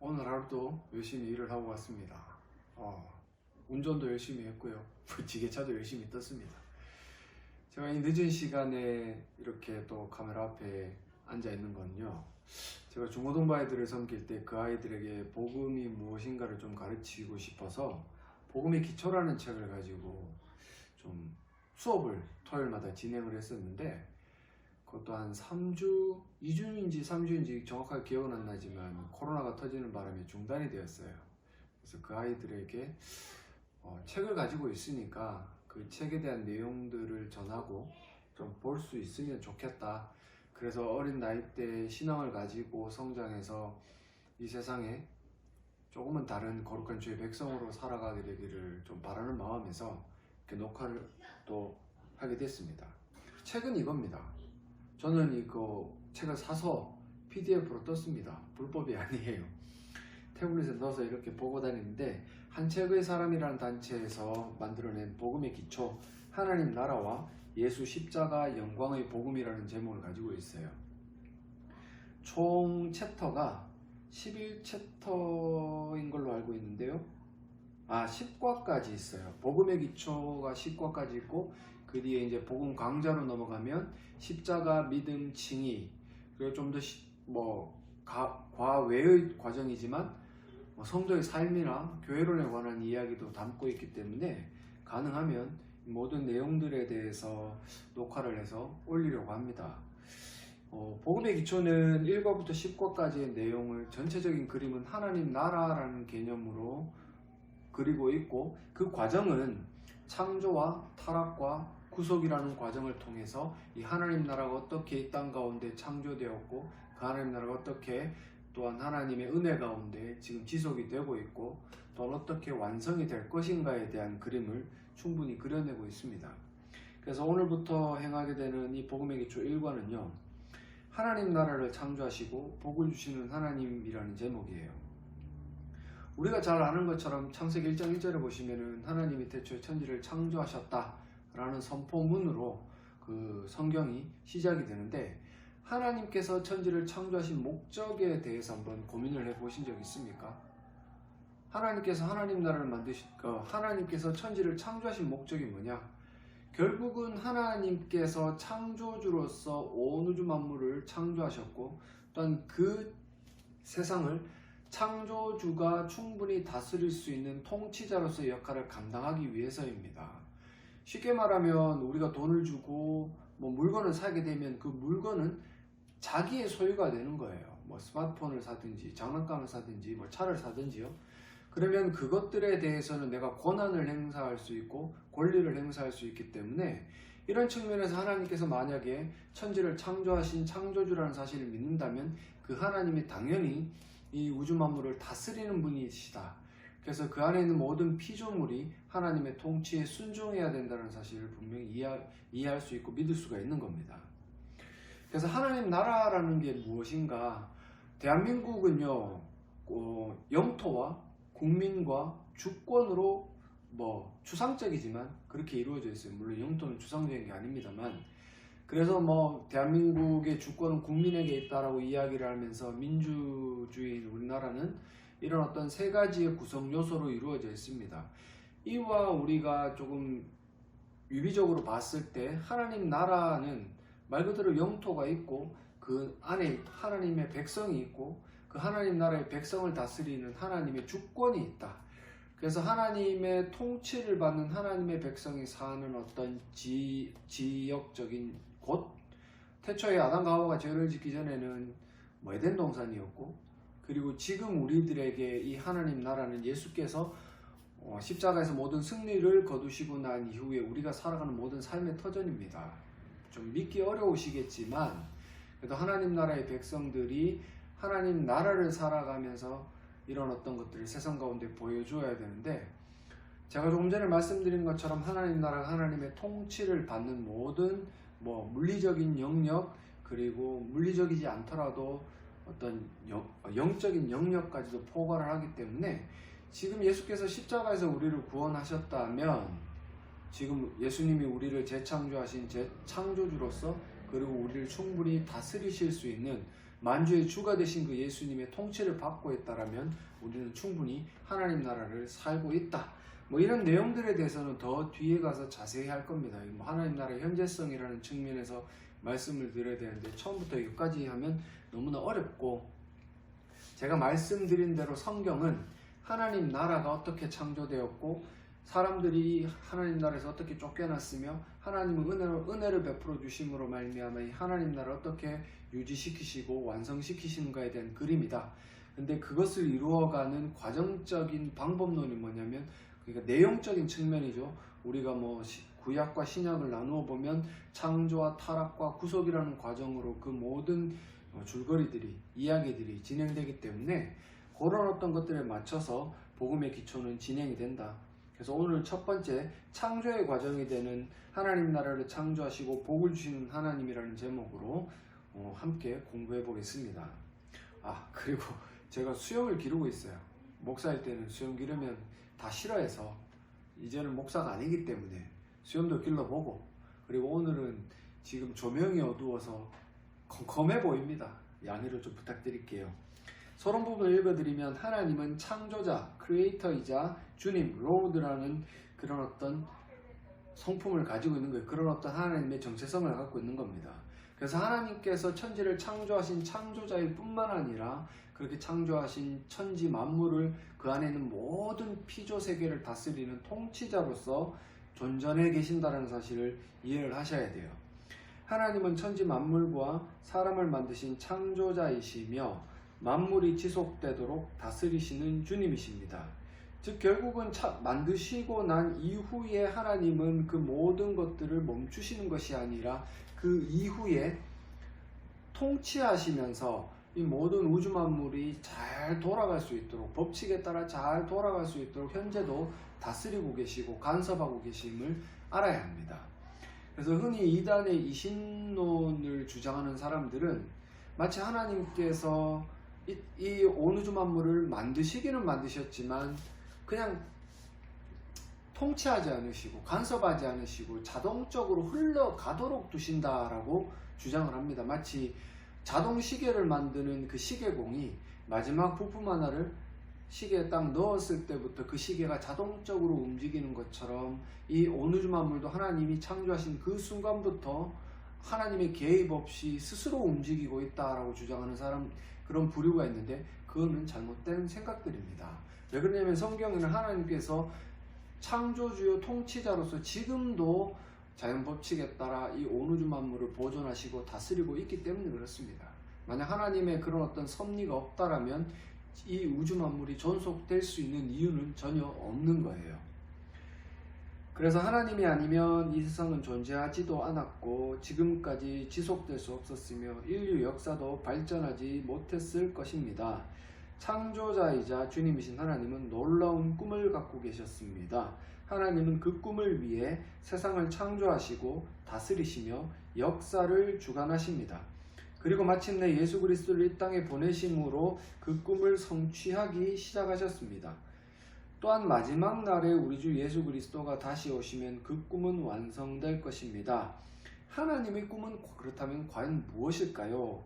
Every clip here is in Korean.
오늘 하루도 열심히 일을 하고 왔습니다. 운전도 열심히 했고요. 지게차도 열심히 떴습니다. 제가 이 늦은 시간에 이렇게 또 카메라 앞에 앉아 있는 건요. 제가 중고등부아이들을 섬길 때 그 아이들에게 복음이 무엇인가를 좀 가르치고 싶어서 복음의 기초라는 책을 가지고 좀 수업을 토요일마다 진행을 했었는데 그것도 한 3주, 2주인지 3주인지 정확하게 기억은 안 나지만 코로나가 터지는 바람에 중단이 되었어요. 그래서 그 아이들에게 책을 가지고 있으니까 그 책에 대한 내용들을 전하고 좀 볼 수 있으면 좋겠다. 그래서 어린 나이 때 신앙을 가지고 성장해서 이 세상에 조금은 다른 거룩한 주의 백성으로 살아가게 되기를 좀 바라는 마음에서 이렇게 녹화를 또 하게 됐습니다. 책은 이겁니다. 저는 이거 책을 사서 PDF로 떴습니다. 불법이 아니에요. 태블릿에 넣어서 이렇게 보고 다니는데 한책의 사람이라는 단체에서 만들어낸 복음의 기초 하나님 나라와 예수 십자가 영광의 복음이라는 제목을 가지고 있어요. 총 챕터가 11챕터인 걸로 알고 있는데요. 10과까지 있어요. 복음의 기초가 10과까지 있고 그 뒤에 이제 복음 강좌로 넘어가면 십자가, 믿음, 칭의, 그리고 좀 더 과외의 과정이지만 성도의 삶이나 교회론에 관한 이야기도 담고 있기 때문에 가능하면 모든 내용들에 대해서 녹화를 해서 올리려고 합니다. 복음의 기초는 1과부터 10과까지의 내용을 전체적인 그림은 하나님 나라라는 개념으로 그리고 있고 그 과정은 창조와 타락과 구속이라는 과정을 통해서 이 하나님 나라가 어떻게 이 땅 가운데 창조되었고 그 하나님 나라가 어떻게 또한 하나님의 은혜 가운데 지금 지속이 되고 있고 또한 어떻게 완성이 될 것인가에 대한 그림을 충분히 그려내고 있습니다. 그래서 오늘부터 행하게 되는 이 복음의 기초 1과는요. 하나님 나라를 창조하시고 복을 주시는 하나님이라는 제목이에요. 우리가 잘 아는 것처럼 창세기 1장 1절에 보시면은 하나님이 태초에 천지를 창조하셨다라는 선포문으로 그 성경이 시작이 되는데 하나님께서 천지를 창조하신 목적에 대해서 한번 고민을 해보신 적 있습니까? 하나님께서 하나님 나라를 하나님께서 천지를 창조하신 목적이 뭐냐? 결국은 하나님께서 창조주로서 온 우주 만물을 창조하셨고 또한 그 세상을 창조주가 충분히 다스릴 수 있는 통치자로서의 역할을 감당하기 위해서입니다. 쉽게 말하면 우리가 돈을 주고 물건을 사게 되면 그 물건은 자기의 소유가 되는 거예요. 스마트폰을 사든지 장난감을 사든지 차를 사든지요. 그러면 그것들에 대해서는 내가 권한을 행사할 수 있고 권리를 행사할 수 있기 때문에 이런 측면에서 하나님께서 만약에 천지를 창조하신 창조주라는 사실을 믿는다면 그 하나님이 당연히 이 우주 만물을 다스리는 분이시다. 그래서 그 안에 있는 모든 피조물이 하나님의 통치에 순종해야 된다는 사실을 분명히 이해할 수 있고 믿을 수가 있는 겁니다. 그래서 하나님 나라라는 게 무엇인가? 대한민국은요, 영토와 국민과 주권으로 추상적이지만 그렇게 이루어져 있어요. 물론 영토는 추상적인 게 아닙니다만 그래서 대한민국의 주권은 국민에게 있다라고 이야기를 하면서 민주주의인 우리나라는 이런 어떤 세 가지의 구성 요소로 이루어져 있습니다. 이와 우리가 조금 유비적으로 봤을 때 하나님 나라는 말 그대로 영토가 있고 그 안에 하나님의 백성이 있고 그 하나님 나라의 백성을 다스리는 하나님의 주권이 있다. 그래서 하나님의 통치를 받는 하나님의 백성이 사는 어떤 지역적인 곳, 태초에 아담과 하와가 죄를 짓기 전에는 에덴 동산이었고 그리고 지금 우리들에게 이 하나님 나라는 예수께서 십자가에서 모든 승리를 거두시고 난 이후에 우리가 살아가는 모든 삶의 터전입니다. 좀 믿기 어려우시겠지만 그래도 하나님 나라의 백성들이 하나님 나라를 살아가면서 이런 어떤 것들을 세상 가운데 보여줘야 되는데 제가 조금 전에 말씀드린 것처럼 하나님 나라가 하나님의 통치를 받는 모든 물리적인 영역 그리고 물리적이지 않더라도 어떤 영적인 영역까지도 포괄을 하기 때문에 지금 예수께서 십자가에서 우리를 구원하셨다면 지금 예수님이 우리를 재창조하신 재창조주로서 그리고 우리를 충분히 다스리실 수 있는 만주의 주가 되신 그 예수님의 통치를 받고 있다라면 우리는 충분히 하나님 나라를 살고 있다. 뭐 이런 내용들에 대해서는 더 뒤에 가서 자세히 할 겁니다. 뭐 하나님 나라의 현재성이라는 측면에서 말씀을 드려야 되는데 처음부터 여기까지 하면 너무나 어렵고, 제가 말씀드린 대로 성경은 하나님 나라가 어떻게 창조되었고 사람들이 하나님 나라에서 어떻게 쫓겨났으며 하나님은 은혜를 베풀어 주심으로 말미암아 이 하나님 나라를 어떻게 유지시키시고 완성시키시는가에 대한 그림이다. 근데 그것을 이루어가는 과정적인 방법론이 뭐냐면, 그러니까 내용적인 측면이죠. 우리가 뭐 구약과 신약을 나누어 보면 창조와 타락과 구속이라는 과정으로 그 모든 줄거리들이, 이야기들이 진행되기 때문에 그런 어떤 것들에 맞춰서 복음의 기초는 진행이 된다. 그래서 오늘 첫 번째, 창조의 과정이 되는 하나님 나라를 창조하시고 복을 주시는 하나님이라는 제목으로 함께 공부해 보겠습니다. 그리고 제가 수염을 기르고 있어요. 목사일 때는 수염 기르면 다 싫어해서 이제는 목사가 아니기 때문에 수염도 길러보고, 그리고 오늘은 지금 조명이 어두워서 컴컴해 보입니다. 양해를 좀 부탁드릴게요. 서론 부분을 읽어드리면, 하나님은 창조자, 크리에이터이자 주님, 로드라는 그런 어떤 성품을 가지고 있는 거예요. 그런 어떤 하나님의 정체성을 갖고 있는 겁니다. 그래서 하나님께서 천지를 창조하신 창조자일 뿐만 아니라 그렇게 창조하신 천지 만물을, 그 안에 있는 모든 피조 세계를 다스리는 통치자로서 존전해 계신다는 사실을 이해를 하셔야 돼요. 하나님은 천지 만물과 사람을 만드신 창조자이시며 만물이 지속되도록 다스리시는 주님이십니다. 즉 결국은 만드시고 난 이후에 하나님은 그 모든 것들을 멈추시는 것이 아니라 그 이후에 통치하시면서 이 모든 우주 만물이 잘 돌아갈 수 있도록, 법칙에 따라 잘 돌아갈 수 있도록 현재도 다스리고 계시고 간섭하고 계심을 알아야 합니다. 그래서 흔히 이단의 이신론을 주장하는 사람들은 마치 하나님께서 이 온 우주 만물을 만드시기는 만드셨지만 그냥 통치하지 않으시고 간섭하지 않으시고 자동적으로 흘러가도록 두신다라고 주장을 합니다. 마치 자동 시계를 만드는 그 시계공이 마지막 부품 하나를 시계에 딱 넣었을 때부터 그 시계가 자동적으로 움직이는 것처럼 이 온 우주 만물도 하나님이 창조하신 그 순간부터 하나님의 개입 없이 스스로 움직이고 있다라고 주장하는 사람, 그런 부류가 있는데 그거는 잘못된 생각들입니다. 왜 그러냐면 성경에는 하나님께서 창조주요 통치자로서 지금도 자연 법칙에 따라 이 온 우주 만물을 보존하시고 다스리고 있기 때문에 그렇습니다. 만약 하나님의 그런 어떤 섭리가 없다라면 이 우주 만물이 존속될 수 있는 이유는 전혀 없는 거예요. 그래서 하나님이 아니면 이 세상은 존재하지도 않았고 지금까지 지속될 수 없었으며 인류 역사도 발전하지 못했을 것입니다. 창조자이자 주님이신 하나님은 놀라운 꿈을 갖고 계셨습니다. 하나님은 그 꿈을 위해 세상을 창조하시고 다스리시며 역사를 주관하십니다. 그리고 마침내 예수 그리스도를 이 땅에 보내심으로 그 꿈을 성취하기 시작하셨습니다. 또한 마지막 날에 우리 주 예수 그리스도가 다시 오시면 그 꿈은 완성될 것입니다. 하나님의 꿈은 그렇다면 과연 무엇일까요?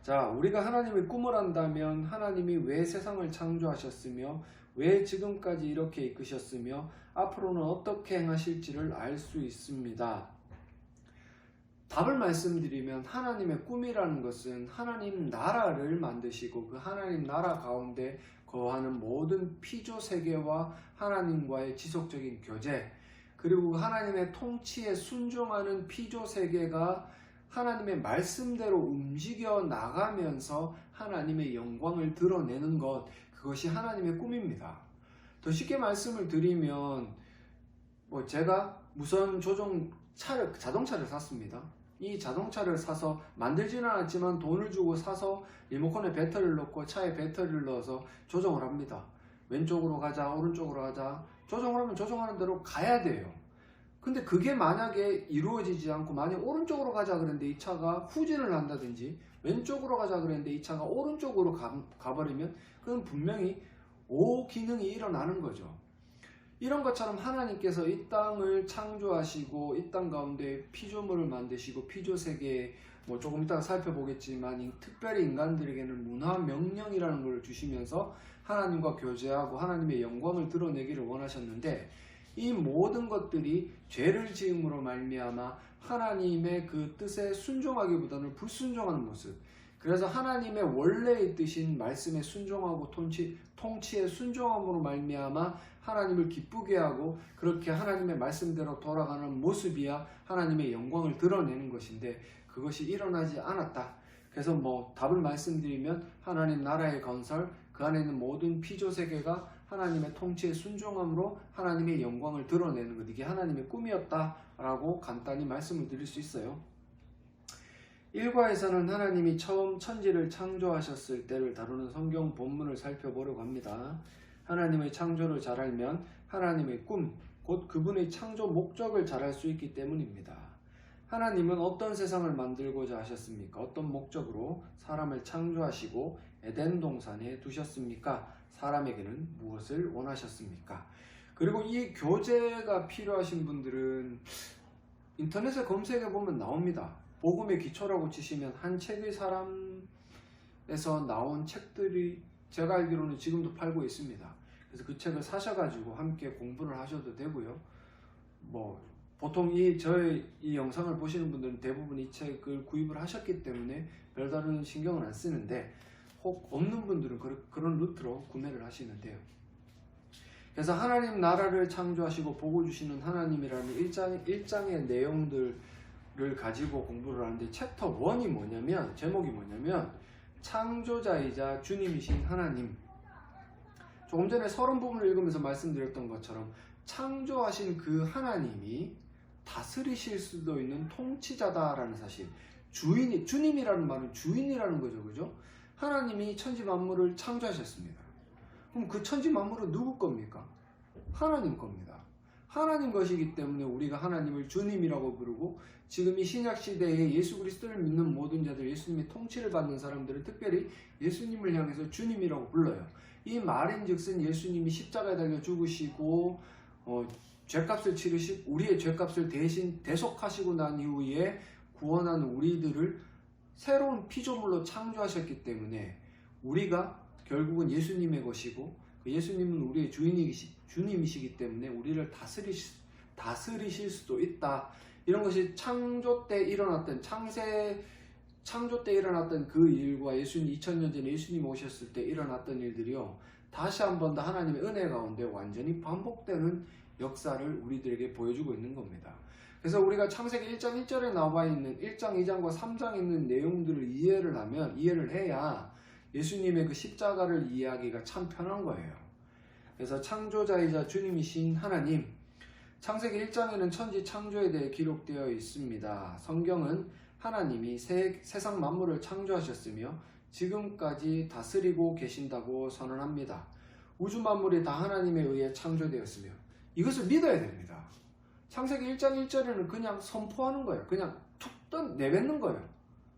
자, 우리가 하나님의 꿈을 안다면 하나님이 왜 세상을 창조하셨으며 왜 지금까지 이렇게 이끄셨으며 앞으로는 어떻게 행하실지를 알 수 있습니다. 답을 말씀드리면 하나님의 꿈이라는 것은 하나님 나라를 만드시고 그 하나님 나라 가운데 거하는 모든 피조 세계와 하나님과의 지속적인 교제, 그리고 하나님의 통치에 순종하는 피조 세계가 하나님의 말씀대로 움직여 나가면서 하나님의 영광을 드러내는 것, 그것이 하나님의 꿈입니다. 더 쉽게 말씀을 드리면 제가 무선 조종 자동차를 샀습니다. 이 자동차를 사서 만들지는 않았지만 돈을 주고 사서 리모컨에 배터리를 넣고 차에 배터리를 넣어서 조정을 합니다. 왼쪽으로 가자, 오른쪽으로 가자, 조정을 하면 조정하는 대로 가야 돼요. 근데 그게 만약에 이루어지지 않고 만약 오른쪽으로 가자 그랬는데 이 차가 후진을 한다든지 왼쪽으로 가자 그랬는데 이 차가 오른쪽으로 가버리면 그건 분명히 오기능이 일어나는 거죠. 이런 것처럼 하나님께서 이 땅을 창조하시고 이 땅 가운데 피조물을 만드시고 피조세계에 뭐 조금 이따가 살펴보겠지만 특별히 인간들에게는 문화 명령이라는 걸 주시면서 하나님과 교제하고 하나님의 영광을 드러내기를 원하셨는데, 이 모든 것들이 죄를 지음으로 말미암아 하나님의 그 뜻에 순종하기보다는 불순종하는 모습, 그래서 하나님의 원래의 뜻인 말씀에 순종하고 통치에 순종함으로 말미암아 하나님을 기쁘게 하고 그렇게 하나님의 말씀대로 돌아가는 모습이야 하나님의 영광을 드러내는 것인데, 그것이 일어나지 않았다. 그래서 뭐 답을 말씀드리면 하나님 나라의 건설, 그 안에 있는 모든 피조세계가 하나님의 통치에 순종함으로 하나님의 영광을 드러내는 것, 이게 하나님의 꿈이었다라고 간단히 말씀을 드릴 수 있어요. 1과에서는 하나님이 처음 천지를 창조하셨을 때를 다루는 성경 본문을 살펴보려고 합니다. 하나님의 창조를 잘 알면 하나님의 꿈, 곧 그분의 창조 목적을 잘 알 수 있기 때문입니다. 하나님은 어떤 세상을 만들고자 하셨습니까? 어떤 목적으로 사람을 창조하시고 에덴 동산에 두셨습니까? 사람에게는 무엇을 원하셨습니까? 그리고 이 교재가 필요하신 분들은 인터넷에 검색해 보면 나옵니다. 복음의 기초라고 치시면 한 책의 사람에서 나온 책들이 제가 알기로는 지금도 팔고 있습니다. 그래서 그 책을 사셔가지고 함께 공부를 하셔도 되고요. 뭐 보통 저의 이 영상을 보시는 분들은 대부분 이 책을 구입을 하셨기 때문에 별다른 신경을 안 쓰는데, 혹 없는 분들은 그런 루트로 구매를 하시면 돼요. 그래서 하나님 나라를 창조하시고 복을 주시는 하나님이라는 1장의 내용들을 가지고 공부를 하는데, 챕터 1이 뭐냐면, 제목이 뭐냐면 창조자이자 주님이신 하나님. 조금 전에 서론 부분을 읽으면서 말씀드렸던 것처럼 창조하신 그 하나님이 다스리실 수도 있는 통치자다라는 사실, 주님이라는 말은 주인이라는 거죠, 그죠? 하나님이 천지 만물을 창조하셨습니다. 그럼 그 천지 만물은 누구 겁니까? 하나님 겁니다. 하나님 것이기 때문에 우리가 하나님을 주님이라고 부르고, 지금 이 신약 시대에 예수 그리스도를 믿는 모든 자들, 예수님의 통치를 받는 사람들은 특별히 예수님을 향해서 주님이라고 불러요. 이 말인즉슨 예수님이 십자가에 달려 죽으시고 죄값을 치르시고 우리의 죄값을 대신 대속하시고 난 이후에 구원한 우리들을 새로운 피조물로 창조하셨기 때문에 우리가 결국은 예수님의 것이고, 예수님은 우리의 주님이시기 때문에 우리를 다스리실 수도 있다. 이런 것이 창조 때 일어났던 그 일과 2000년 전에 예수님 오셨을 때 일어났던 일들이요, 다시 한 번 더 하나님의 은혜 가운데 완전히 반복되는 역사를 우리들에게 보여주고 있는 겁니다. 그래서 우리가 창세기 1장 1절에 나와 있는 1장, 2장과 3장에 있는 내용들을 이해를 해야 예수님의 그 십자가를 이해하기가 참 편한 거예요. 그래서 창조자이자 주님이신 하나님, 창세기 1장에는 천지 창조에 대해 기록되어 있습니다. 성경은 하나님이 세상 만물을 창조하셨으며 지금까지 다스리고 계신다고 선언합니다. 우주 만물이 다 하나님에 의해 창조되었으며, 이것을 믿어야 됩니다. 창세기 1장 1절에는 그냥 선포하는 거예요. 그냥 툭 내뱉는 거예요.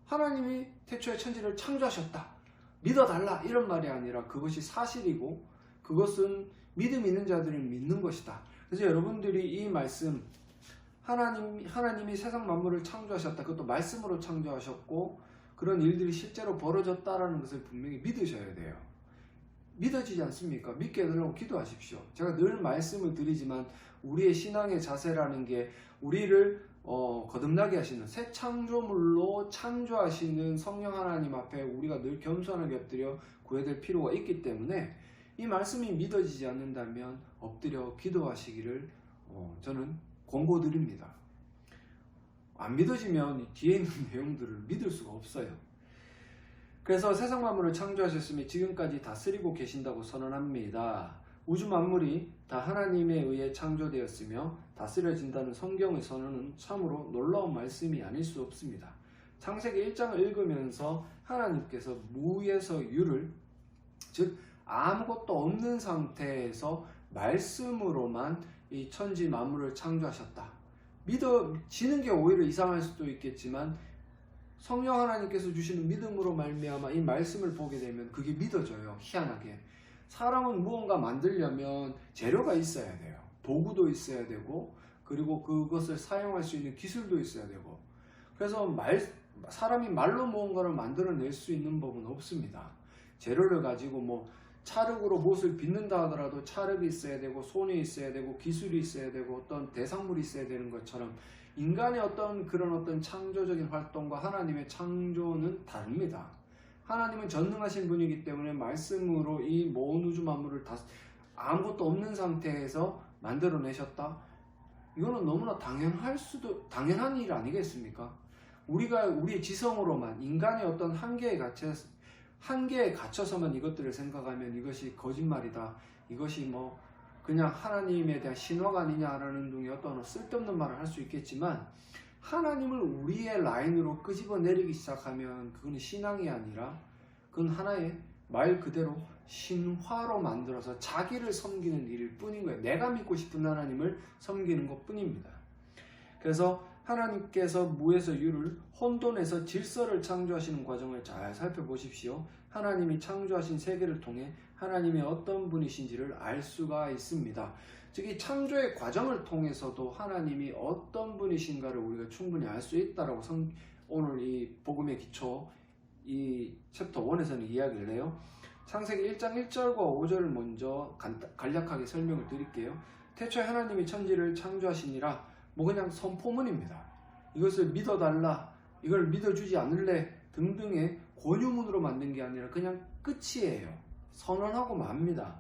하나님이 태초에 천지를 창조하셨다, 믿어달라, 이런 말이 아니라 그것이 사실이고 그것은 믿음 있는 자들은 믿는 것이다. 그래서 여러분들이 이 말씀, 하나님이 세상 만물을 창조하셨다, 그것도 말씀으로 창조하셨고 그런 일들이 실제로 벌어졌다라는 것을 분명히 믿으셔야 돼요. 믿어지지 않습니까? 믿게 해달라고 기도하십시오. 제가 늘 말씀을 드리지만 우리의 신앙의 자세라는 게 우리를 거듭나게 하시는, 새 창조물로 창조하시는 성령 하나님 앞에 우리가 늘 겸손하게 엎드려 구해야 필요가 있기 때문에, 이 말씀이 믿어지지 않는다면 엎드려 기도하시기를 저는 권고드립니다. 안 믿어지면 뒤에 있는 내용들을 믿을 수가 없어요. 그래서 세상 만물을 창조하셨으며 지금까지 다스리고 계신다고 선언합니다. 우주 만물이 다 하나님에 의해 창조되었으며 다스려진다는 성경의 선언은 참으로 놀라운 말씀이 아닐 수 없습니다. 창세기 1장을 읽으면서 하나님께서 무에서 유를, 즉 아무것도 없는 상태에서 말씀으로만 이 천지 만물을 창조하셨다. 믿어지는 게 오히려 이상할 수도 있겠지만 성령 하나님께서 주시는 믿음으로 말미암아 이 말씀을 보게 되면 그게 믿어져요. 희한하게. 사람은 무언가 만들려면 재료가 있어야 돼요. 도구도 있어야 되고, 그리고 그것을 사용할 수 있는 기술도 있어야 되고. 그래서 사람이 말로 무언가를 만들어낼 수 있는 법은 없습니다. 재료를 가지고 뭐 찰흙으로 못을 빚는다 하더라도 찰흙이 있어야 되고 손이 있어야 되고 기술이 있어야 되고 어떤 대상물이 있어야 되는 것처럼 인간의 어떤 그런 어떤 창조적인 활동과 하나님의 창조는 다릅니다. 하나님은 전능하신 분이기 때문에 말씀으로 이 모든 우주 만물을 다 아무것도 없는 상태에서 만들어내셨다? 이거는 너무나 당연한 일 아니겠습니까? 우리가 우리의 지성으로만 인간의 어떤 한계에 갇혀서만 이것들을 생각하면 이것이 거짓말이다. 이것이 뭐 그냥 하나님에 대한 신화가 아니냐라는 등의 어떤 쓸데없는 말을 할 수 있겠지만 하나님을 우리의 라인으로 끄집어내리기 시작하면 그건 신앙이 아니라 그건 하나의 말 그대로 신화로 만들어서 자기를 섬기는 일일 뿐인 거예요. 내가 믿고 싶은 하나님을 섬기는 것 뿐입니다. 그래서 하나님께서 무에서 유를, 혼돈에서 질서를 창조하시는 과정을 잘 살펴보십시오. 하나님이 창조하신 세계를 통해 하나님이 어떤 분이신지를 알 수가 있습니다. 즉 이 창조의 과정을 통해서도 하나님이 어떤 분이신가를 우리가 충분히 알 수 있다라고 오늘 이 복음의 기초 이 챕터 1에서는 이야기를 해요. 창세기 1장 1절과 5절을 먼저 간략하게 설명을 드릴게요. 태초에 하나님이 천지를 창조하시니라. 뭐 그냥 선포문입니다. 이것을 믿어달라, 이걸 믿어주지 않을래 등등의 권유문으로 만든 게 아니라 그냥 끝이에요. 선언하고 맙니다.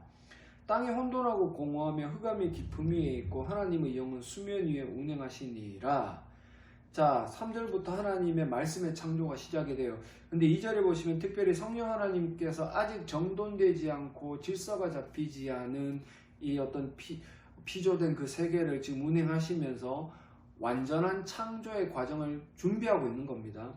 땅이 혼돈하고 공허하며 흑암이 깊음 위에 있고 하나님의 영은 수면 위에 운행하시니라. 자, 3절부터 하나님의 말씀의 창조가 시작이 돼요. 근데 2절에 보시면 특별히 성령 하나님께서 아직 정돈되지 않고 질서가 잡히지 않은 이 어떤 피조된 그 세계를 지금 운행하시면서 완전한 창조의 과정을 준비하고 있는 겁니다.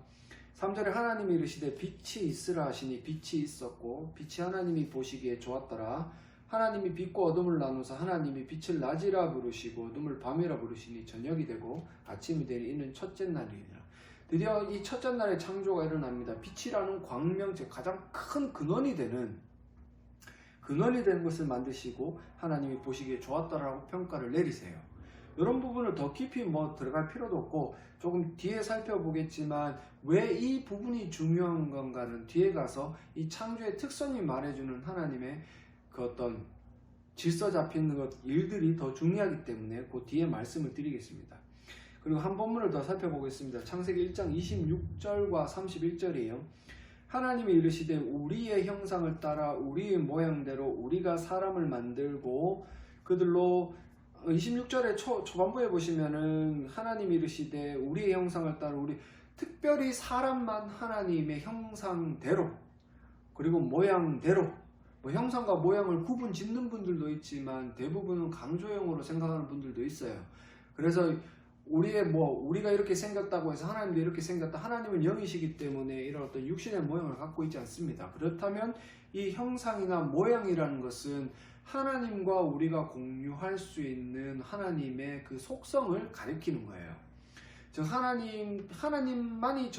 3절에 하나님이 이르시되 빛이 있으라 하시니 빛이 있었고 빛이 하나님이 보시기에 좋았더라. 하나님이 빛과 어둠을 나누사 하나님이 빛을 낮이라 부르시고 어둠을 밤이라 부르시니 저녁이 되고 아침이 되니 이는 첫째 날이니라. 드디어 이 첫째 날의 창조가 일어납니다. 빛이라는 광명체, 가장 큰 근원이 되는 것을 만드시고 하나님이 보시기에 좋았다라고 평가를 내리세요. 이런 부분을 더 깊이 들어갈 필요도 없고 조금 뒤에 살펴보겠지만 왜 이 부분이 중요한 건가는 뒤에 가서 이 창조의 특성이 말해주는 하나님의 그 어떤 질서 잡히는 일들이 더 중요하기 때문에 그 뒤에 말씀을 드리겠습니다. 그리고 한 본문을 더 살펴보겠습니다. 창세기 1장 26절과 31절이에요. 하나님이 이르시되 우리의 형상을 따라 우리의 모양대로 우리가 사람을 만들고 그들로 26절의 초반부에 보시면은 하나님이 이르시되 우리의 형상을 따라 특별히 사람만 하나님의 형상대로 그리고 모양대로 형상과 모양을 구분 짓는 분들도 있지만 대부분은 강조형으로 생각하는 분들도 있어요. 그래서 우리가 이렇게 생겼다고 해서 하나님도 이렇게 생겼다. 하나님은 영이시기 때문에 이런 어떤 육신의 모양을 갖고 있지 않습니다. 그렇다면 이 형상이나 모양이라는 것은 하나님과 우리가 공유할 수 있는 하나님의 그 속성을 가리키는 거예요. 즉 하나님만이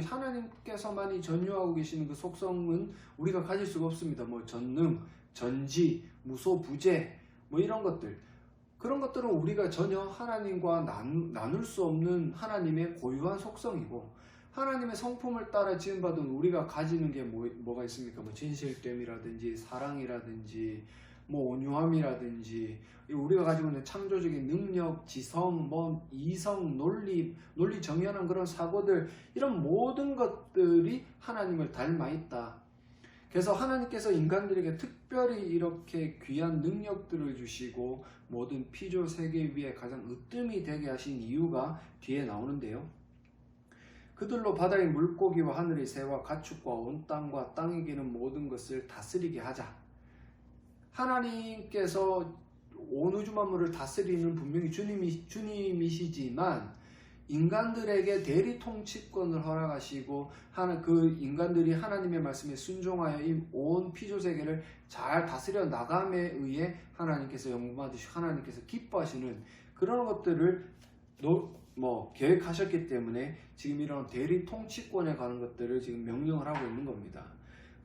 하나님께서만이 전유하고 계시는 그 속성은 우리가 가질 수가 없습니다. 전능, 전지, 무소, 부재 이런 것들. 그런 것들은 우리가 전혀 하나님과 나눌 수 없는 하나님의 고유한 속성이고 하나님의 성품을 따라 지음받은 우리가 가지는 게 뭐가 있습니까? 진실됨이라든지 사랑이라든지 온유함이라든지 우리가 가지고 있는 창조적인 능력, 지성, 이성, 논리 정연한 그런 사고들 이런 모든 것들이 하나님을 닮아 있다. 그래서 하나님께서 인간들에게 특별히 이렇게 귀한 능력들을 주시고 모든 피조 세계 위에 가장 으뜸이 되게 하신 이유가 뒤에 나오는데요. 그들로 바다의 물고기와 하늘의 새와 가축과 온 땅과 땅에 기는 모든 것을 다스리게 하자. 하나님께서 온 우주 만물을 다스리는 분명히 주님이시지만 인간들에게 대리 통치권을 허락하시고 그 인간들이 하나님의 말씀에 순종하여 이 온 피조 세계를 잘 다스려 나감에 의해 하나님께서 영광받으시고 하나님께서 기뻐하시는 그런 것들을 계획하셨기 때문에 지금 이런 대리 통치권에 관한 것들을 지금 명령을 하고 있는 겁니다.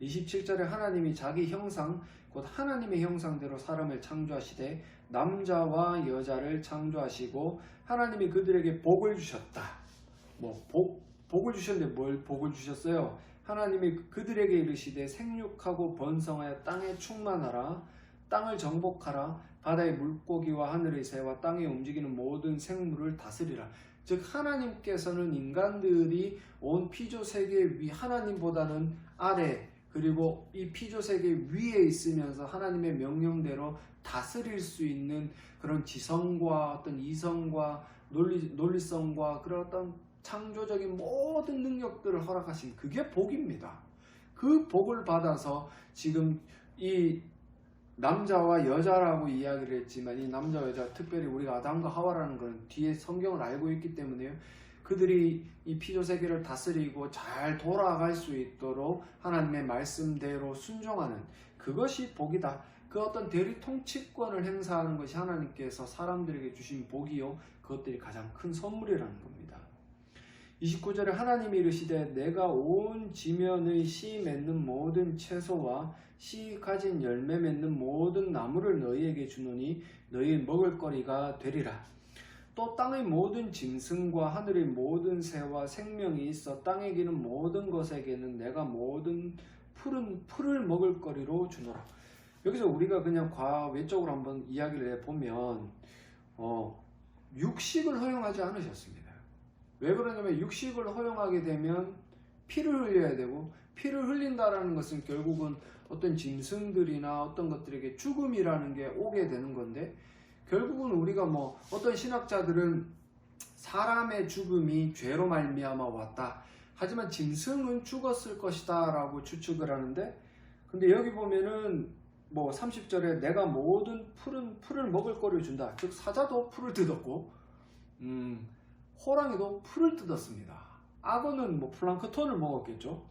27절에 하나님이 자기 형상 곧 하나님의 형상대로 사람을 창조하시되 남자와 여자를 창조하시고 하나님이 그들에게 복을 주셨다. 복을 주셨는데 뭘 복을 주셨어요? 하나님이 그들에게 이르시되 생육하고 번성하여 땅에 충만하라. 땅을 정복하라. 바다의 물고기와 하늘의 새와 땅에 움직이는 모든 생물을 다스리라. 즉 하나님께서는 인간들이 온 피조세계 위 하나님보다는 아래 그리고 이 피조세계 위에 있으면서 하나님의 명령대로 다스릴 수 있는 그런 지성과 어떤 이성과 논리성과 그런 어떤 창조적인 모든 능력들을 허락하신 그게 복입니다. 그 복을 받아서 지금 이 남자와 여자라고 이야기를 했지만 이 남자 여자 특별히 우리가 아담과 하와라는 건 뒤에 성경을 알고 있기 때문에요. 그들이 이 피조세계를 다스리고 잘 돌아갈 수 있도록 하나님의 말씀대로 순종하는 그것이 복이다. 그 어떤 대리 통치권을 행사하는 것이 하나님께서 사람들에게 주신 복이요. 그것들이 가장 큰 선물이라는 겁니다. 29절에 하나님이 이르시되 내가 온 지면의 씨 맺는 모든 채소와 씨 가진 열매 맺는 모든 나무를 너희에게 주노니 너희 먹을 거리가 되리라. 또 땅의 모든 짐승과 하늘의 모든 새와 생명이 있어 땅에 기는 모든 것에게는 내가 모든 풀을 먹을 거리로 주노라. 여기서 우리가 그냥 외적으로 한번 이야기를 해보면 육식을 허용하지 않으셨습니다. 왜 그러냐면 육식을 허용하게 되면 피를 흘려야 되고 피를 흘린다라는 것은 결국은 어떤 짐승들이나 어떤 것들에게 죽음이라는 게 오게 되는 건데 결국은 우리가 어떤 신학자들은 사람의 죽음이 죄로 말미암아 왔다. 하지만 짐승은 죽었을 것이다 라고 추측을 하는데 근데 여기 보면은 30절에 내가 모든 풀을 먹을 거리를 준다. 즉 사자도 풀을 뜯었고 호랑이도 풀을 뜯었습니다. 악어는 플랑크톤을 먹었겠죠.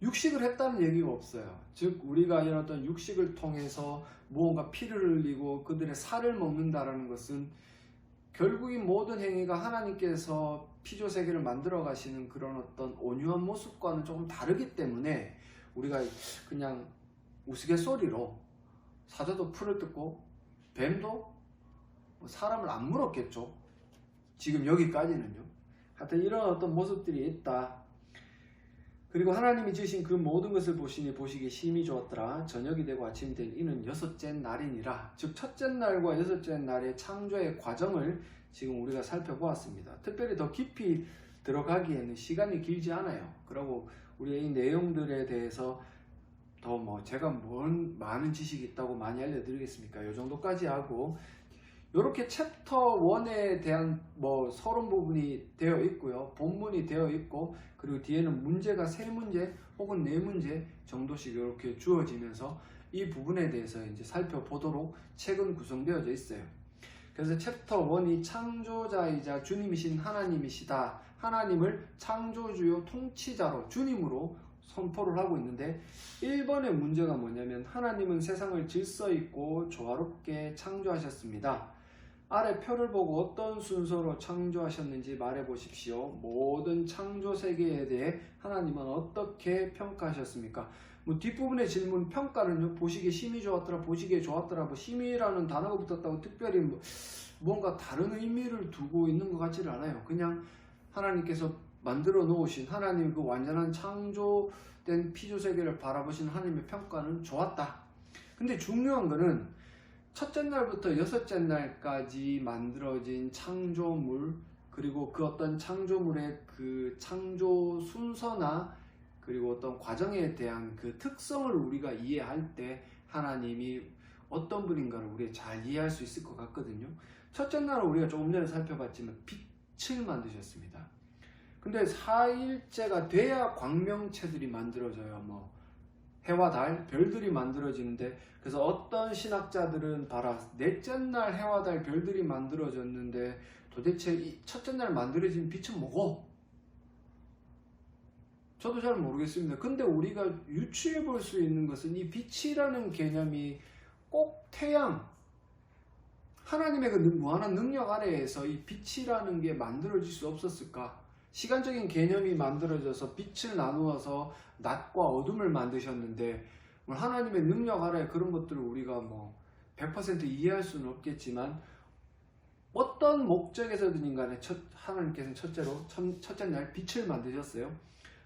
육식을 했다는 얘기가 없어요. 즉 우리가 이런 어떤 육식을 통해서 무언가 피를 흘리고 그들의 살을 먹는다라는 것은 결국 이 모든 행위가 하나님께서 피조세계를 만들어 가시는 그런 어떤 온유한 모습과는 조금 다르기 때문에 우리가 그냥 우스갯소리로 사자도 풀을 뜯고 뱀도 사람을 안 물었겠죠. 지금 여기까지는요. 하여튼 이런 어떤 모습들이 있다. 그리고 하나님이 지으신 그 모든 것을 보시니 보시기에 심히 좋았더라. 저녁이 되고 아침이 된 이는 여섯째 날이니라. 즉 첫째 날과 여섯째 날의 창조의 과정을 지금 우리가 살펴보았습니다. 특별히 더 깊이 들어가기에는 시간이 길지 않아요. 그리고 우리의 이 내용들에 대해서 더 제가 많은 지식이 있다고 많이 알려드리겠습니까? 이 정도까지 하고 이렇게 챕터 1에 대한 서론 부분이 되어 있고요. 본문이 되어 있고 그리고 뒤에는 문제가 3문제 혹은 4문제 정도씩 이렇게 주어지면서 이 부분에 대해서 이제 살펴보도록 책은 구성되어져 있어요. 그래서 챕터 1이 창조자이자 주님이신 하나님이시다. 하나님을 창조주요 통치자로 주님으로 선포를 하고 있는데 1번의 문제가 뭐냐면 하나님은 세상을 질서 있고 조화롭게 창조하셨습니다. 아래 표를 보고 어떤 순서로 창조하셨는지 말해 보십시오. 모든 창조 세계에 대해 하나님은 어떻게 평가하셨습니까? 뒷부분의 질문 평가는요. 보시기에 심히 좋았더라, 보시기에 좋았더라, 심히라는 단어가 붙었다고 특별히 뭔가 다른 의미를 두고 있는 것 같지를 않아요. 그냥 하나님께서 만들어 놓으신 하나님 그 완전한 창조된 피조세계를 바라보신 하나님의 평가는 좋았다. 근데 중요한 거는 첫째 날부터 여섯째 날까지 만들어진 창조물 그리고 그 어떤 창조물의 그 창조 순서나 그리고 어떤 과정에 대한 그 특성을 우리가 이해할 때 하나님이 어떤 분인가를 우리가 잘 이해할 수 있을 것 같거든요. 첫째 날은 우리가 조금 전에 살펴봤지만 빛을 만드셨습니다. 근데 4일째가 돼야 광명체들이 만들어져요. 해와 달, 별들이 만들어지는데 그래서 어떤 신학자들은 봐라 넷째 날 해와 달, 별들이 만들어졌는데 도대체 이 첫째 날 만들어진 빛은 뭐고? 저도 잘 모르겠습니다. 근데 우리가 유추해 볼 수 있는 것은 이 빛이라는 개념이 꼭 태양, 하나님의 그 무한한 능력 아래에서 이 빛이라는 게 만들어질 수 없었을까? 시간적인 개념이 만들어져서 빛을 나누어서 낮과 어둠을 만드셨는데 하나님의 능력 아래 그런 것들을 우리가 100% 이해할 수는 없겠지만 어떤 목적에서든 간에 하나님께서는 첫째 날 빛을 만드셨어요.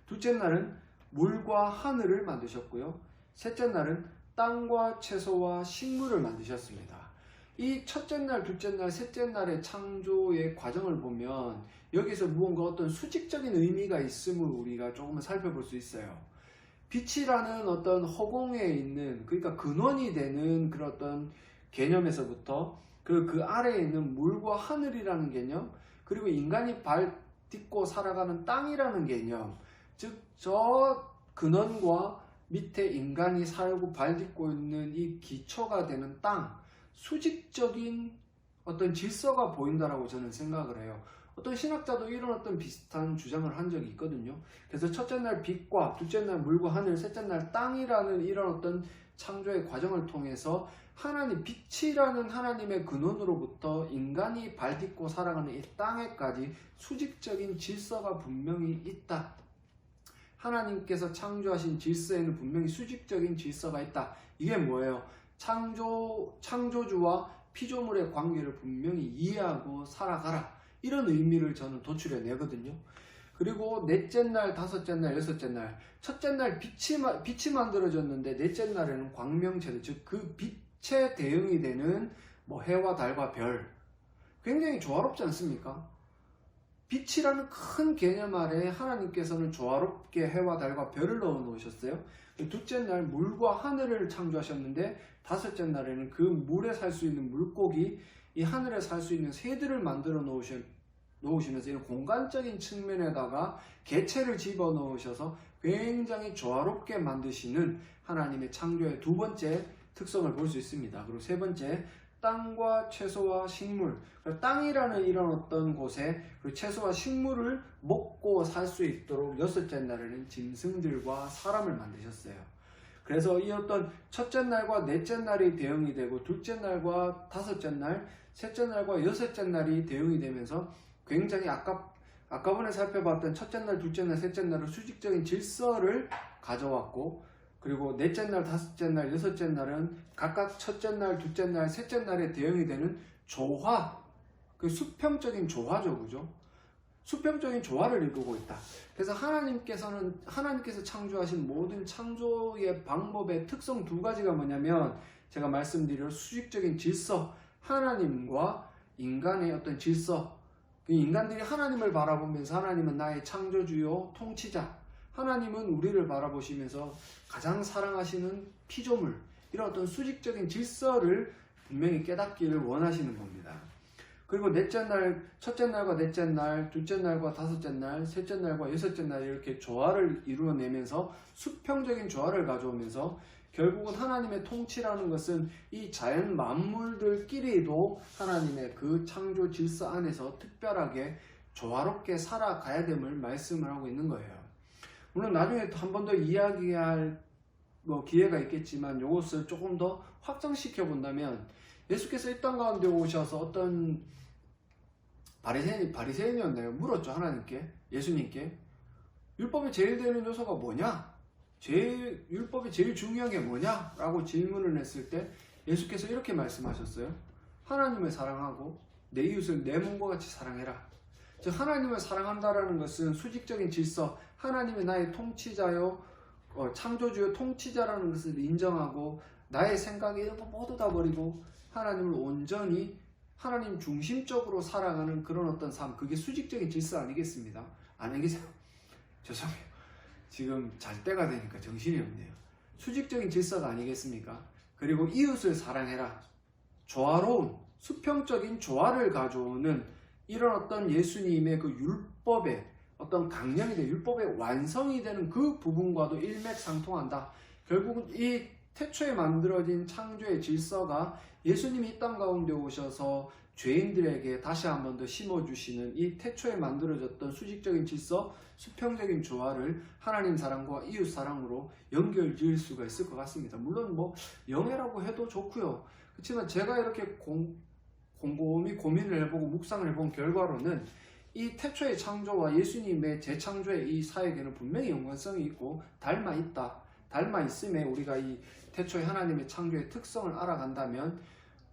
둘째 날은 물과 하늘을 만드셨고요. 셋째 날은 땅과 채소와 식물을 만드셨습니다. 이 첫째 날, 둘째 날, 셋째 날의 창조의 과정을 보면 여기서 무언가 어떤 수직적인 의미가 있음을 우리가 조금 살펴볼 수 있어요. 빛이라는 어떤 허공에 있는, 그러니까 근원이 되는 그런 어떤 개념에서부터 그 아래에 있는 물과 하늘이라는 개념, 그리고 인간이 발 딛고 살아가는 땅이라는 개념, 즉 저 근원과 밑에 인간이 살고 발 딛고 있는 이 기초가 되는 땅, 수직적인 어떤 질서가 보인다라고 저는 생각을 해요. 어떤 신학자도 이런 어떤 비슷한 주장을 한 적이 있거든요. 그래서 첫째 날 빛과, 둘째 날 물과 하늘, 셋째 날 땅이라는 이런 어떤 창조의 과정을 통해서 하나님, 빛이라는 하나님의 근원으로부터 인간이 발 딛고 살아가는 이 땅에까지 수직적인 질서가 분명히 있다. 하나님께서 창조하신 질서에는 분명히 수직적인 질서가 있다. 이게 뭐예요? 창조주와 피조물의 관계를 분명히 이해하고 살아가라. 이런 의미를 저는 도출해 내거든요. 그리고 넷째 날, 다섯째 날, 여섯째 날, 첫째 날 빛이 만들어졌는데 넷째 날에는 광명체들, 즉 그 빛에 대응이 되는 해와 달과 별, 굉장히 조화롭지 않습니까? 빛이라는 큰 개념 아래 하나님께서는 조화롭게 해와 달과 별을 넣어 놓으셨어요. 둘째 날 물과 하늘을 창조하셨는데 다섯째 날에는 그 물에 살 수 있는 물고기, 이 하늘에 살 수 있는 새들을 만들어 놓으시면서 이런 공간적인 측면에다가 개체를 집어 넣으셔서 굉장히 조화롭게 만드시는 하나님의 창조의 두 번째 특성을 볼 수 있습니다. 그리고 세 번째, 땅과 채소와 식물, 땅이라는 이런 어떤 곳에 채소와 식물을 먹고 살 수 있도록 여섯째 날에는 짐승들과 사람을 만드셨어요. 그래서 이 어떤 첫째 날과 넷째 날이 대응이 되고 둘째 날과 다섯째 날, 셋째 날과 여섯째 날이 대응이 되면서 굉장히 아까 전에 살펴봤던 첫째 날, 둘째 날, 셋째 날은 수직적인 질서를 가져왔고, 그리고 넷째 날, 다섯째 날, 여섯째 날은 각각 첫째 날, 둘째 날, 셋째 날에 대응이 되는 조화, 그 수평적인 조화죠, 그죠? 수평적인 조화를 이루고 있다. 그래서 하나님께서 창조하신 모든 창조의 방법의 특성 두 가지가 뭐냐면, 제가 말씀드린 수직적인 질서, 하나님과 인간의 어떤 질서, 인간들이 하나님을 바라보면서 하나님은 나의 창조주요 통치자, 하나님은 우리를 바라보시면서 가장 사랑하시는 피조물, 이런 어떤 수직적인 질서를 분명히 깨닫기를 원하시는 겁니다. 그리고 첫째 날과 넷째 날, 둘째 날과 다섯째 날, 셋째 날과 여섯째 날 이렇게 조화를 이루어내면서 수평적인 조화를 가져오면서 결국은 하나님의 통치라는 것은 이 자연 만물들끼리도 하나님의 그 창조 질서 안에서 특별하게 조화롭게 살아가야 됨을 말씀을 하고 있는 거예요. 물론 나중에 한 번 더 이야기할 기회가 있겠지만 이것을 조금 더 확장시켜 본다면, 예수께서 이 땅 가운데 오셔서 어떤 바리새인이었나요? 물었죠, 하나님께, 예수님께. 율법에 제일 되는 요소가 뭐냐? 율법이 제일 중요한 게 뭐냐? 라고 질문을 했을 때 예수께서 이렇게 말씀하셨어요. 하나님을 사랑하고 내 이웃을 내 몸과 같이 사랑해라. 즉 하나님을 사랑한다라는 것은 수직적인 질서, 하나님이 나의 통치자요, 창조주요 통치자라는 것을 인정하고 나의 생각 이런 거 모두 다 버리고 하나님을 온전히 하나님 중심적으로 살아가는 그런 어떤 삶, 그게 수직적인 질서 아니겠습니다? 안녕히 계세요. 죄송해요. 지금 잘 때가 되니까 정신이 없네요. 수직적인 질서가 아니겠습니까? 그리고 이웃을 사랑해라. 조화로운 수평적인 조화를 가져오는 이런 어떤 예수님의 그 율법의 어떤 강령이 되는, 율법의 완성이 되는 그 부분과도 일맥상통한다. 결국은 이 태초에 만들어진 창조의 질서가 예수님이 이 땅 가운데 오셔서 죄인들에게 다시 한 번 더 심어주시는 이 태초에 만들어졌던 수직적인 질서, 수평적인 조화를 하나님 사랑과 이웃 사랑으로 연결 지을 수가 있을 것 같습니다. 물론 영예라고 해도 좋고요. 그렇지만 제가 이렇게 곰곰이 고민을 해보고 묵상을 해본 결과로는 이 태초의 창조와 예수님의 재창조의 이 사역에는 분명히 연관성이 있고 닮아 있다. 닮아 있음에 우리가 이 태초의 하나님의 창조의 특성을 알아간다면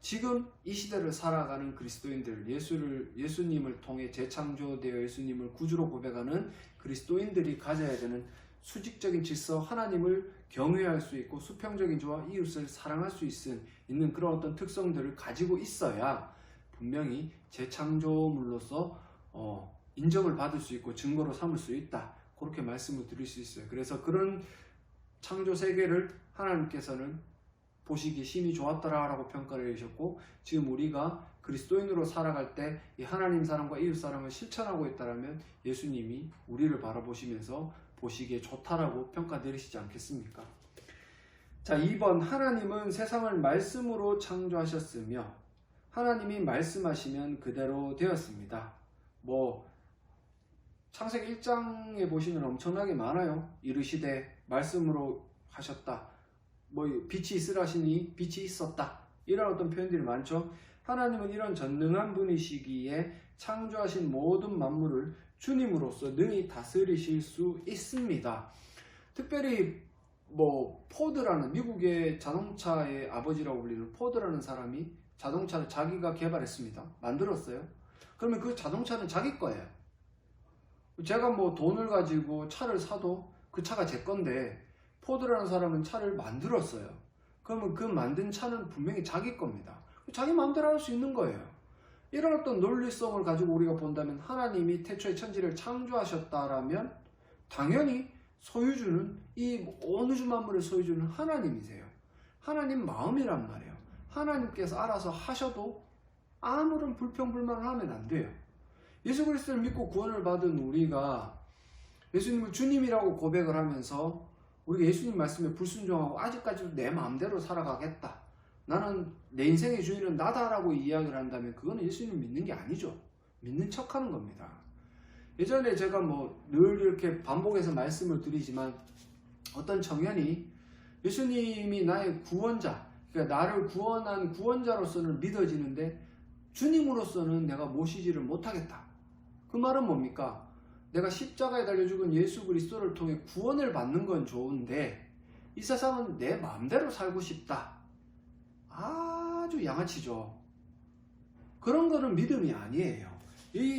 지금 이 시대를 살아가는 그리스도인들, 예수님을 통해 재창조되어 예수님을 구주로 고백하는 그리스도인들이 가져야 되는 수직적인 질서, 하나님을 경외할 수 있고 수평적인 조화, 이웃을 사랑할 수 있는 그런 어떤 특성들을 가지고 있어야 분명히 재창조물로서 인정을 받을 수 있고 증거로 삼을 수 있다. 그렇게 말씀을 드릴 수 있어요. 그래서 그런 창조 세계를 하나님께서는 보시기 심히 좋았더라라고 평가를 해주셨고, 지금 우리가 그리스도인으로 살아갈 때 이 하나님 사랑과 이웃 사랑을 실천하고 있다면 예수님이 우리를 바라보시면서 보시기에 좋다라고 평가 내리시지 않겠습니까? 자, 2번, 하나님은 세상을 말씀으로 창조하셨으며 하나님이 말씀하시면 그대로 되었습니다. 창세기 1장에 보시면 엄청나게 많아요. 이르시되 말씀으로 하셨다. 빛이 있으라 하시니 빛이 있었다. 이런 어떤 표현들이 많죠. 하나님은 이런 전능한 분이시기에 창조하신 모든 만물을 주님으로서 능히 다스리실 수 있습니다. 특별히 포드라는, 미국의 자동차의 아버지라고 불리는 포드라는 사람이 자동차를 자기가 개발했습니다. 만들었어요. 그러면 그 자동차는 자기 거예요. 제가 돈을 가지고 차를 사도 그 차가 제 건데, 포드라는 사람은 차를 만들었어요. 그러면 그 만든 차는 분명히 자기 겁니다. 자기 마음대로 할 수 있는 거예요. 이런 어떤 논리성을 가지고 우리가 본다면, 하나님이 태초에 천지를 창조하셨다라면 당연히 소유주는, 이 온 우주 만물의 소유주는 하나님이세요. 하나님 마음이란 말이에요. 하나님께서 알아서 하셔도 아무런 불평불만을 하면 안 돼요. 예수 그리스도를 믿고 구원을 받은 우리가 예수님을 주님이라고 고백을 하면서 우리가 예수님 말씀에 불순종하고 아직까지도 내 마음대로 살아가겠다, 나는 내 인생의 주인은 나다라고 이야기를 한다면 그거는 예수님 믿는 게 아니죠. 믿는 척하는 겁니다. 예전에 제가 늘 이렇게 반복해서 말씀을 드리지만, 어떤 청년이 예수님이 나의 구원자, 그러니까 나를 구원한 구원자로서는 믿어지는데 주님으로서는 내가 모시지를 못하겠다. 그 말은 뭡니까? 내가 십자가에 달려 죽은 예수 그리스도를 통해 구원을 받는 건 좋은데 이 세상은 내 마음대로 살고 싶다. 아주 양아치죠. 그런 거는 믿음이 아니에요.